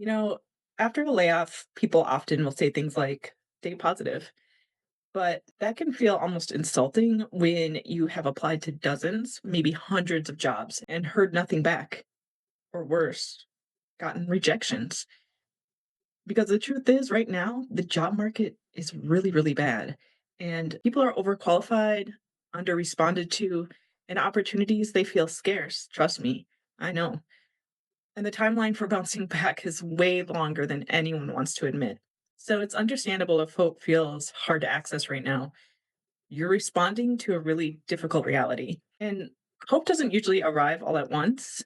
You know, after a layoff, people often will say things like, stay positive, but that can feel almost insulting when you have applied to dozens, maybe hundreds of jobs and heard nothing back, or worse, gotten rejections. Because the truth is, right now, the job market is really, really bad, and people are overqualified, under responded to, and opportunities they feel scarce. Trust me, I know. And the timeline for bouncing back is way longer than anyone wants to admit. So it's understandable if hope feels hard to access right now. You're responding to a really difficult reality. And hope doesn't usually arrive all at once.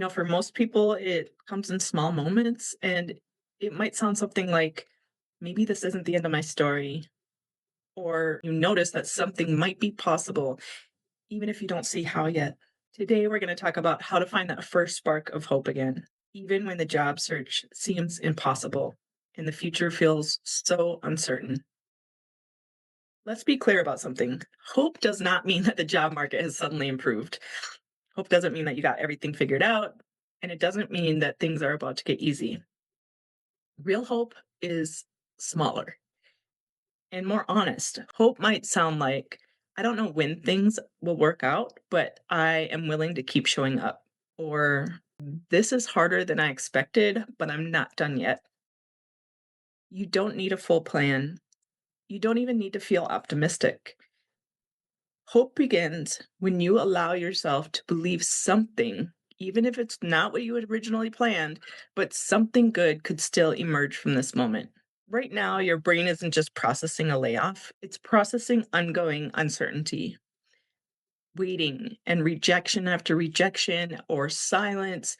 For most people, it comes in small moments, and it might sound something like, maybe this isn't the end of my story, or you notice that something might be possible, even if you don't see how yet. Today, we're going to talk about how to find that first spark of hope again, even when the job search seems impossible and the future feels so uncertain. Let's be clear about something. Hope does not mean that the job market has suddenly improved. Hope doesn't mean that you got everything figured out, and it doesn't mean that things are about to get easy. Real hope is smaller and more honest. Hope might sound like, I don't know when things will work out, but I am willing to keep showing up. Or, this is harder than I expected, but I'm not done yet. You don't need a full plan. You don't even need to feel optimistic. Hope begins when you allow yourself to believe something, even if it's not what you had originally planned, but something good could still emerge from this moment. Right now, your brain isn't just processing a layoff, it's processing ongoing uncertainty, waiting, and rejection after rejection or silence.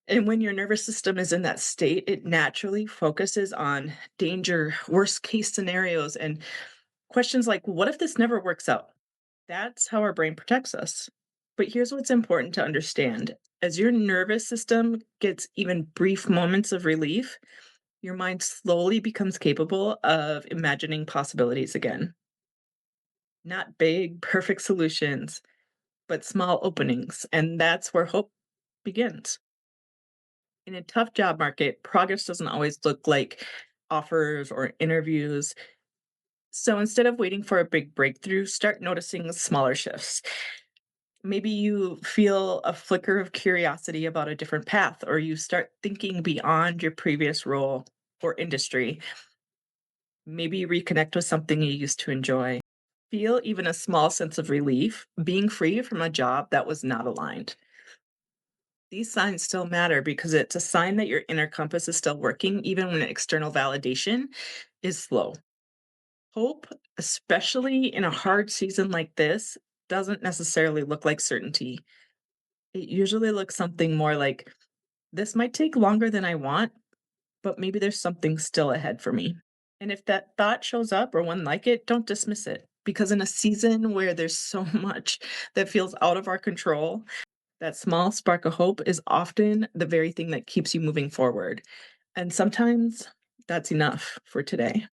And when your nervous system is in that state, it naturally focuses on danger, worst case scenarios, and questions like, what if this never works out? That's how our brain protects us. But here's what's important to understand: as your nervous system gets even brief moments of relief, your mind slowly becomes capable of imagining possibilities again. Not big, perfect solutions, but small openings. And that's where hope begins. In a tough job market, progress doesn't always look like offers or interviews. So instead of waiting for a big breakthrough, start noticing smaller shifts. Maybe you feel a flicker of curiosity about a different path, or you start thinking beyond your previous role or industry. Maybe you reconnect with something you used to enjoy. Feel even a small sense of relief being free from a job that was not aligned. These signs still matter because it's a sign that your inner compass is still working, even when external validation is slow. Hope, especially in a hard season like this, doesn't necessarily look like certainty. It usually looks something more like, this might take longer than I want, but maybe there's something still ahead for me. And if that thought shows up or one like it, don't dismiss it. Because in a season where there's so much that feels out of our control, that small spark of hope is often the very thing that keeps you moving forward. And sometimes that's enough for today.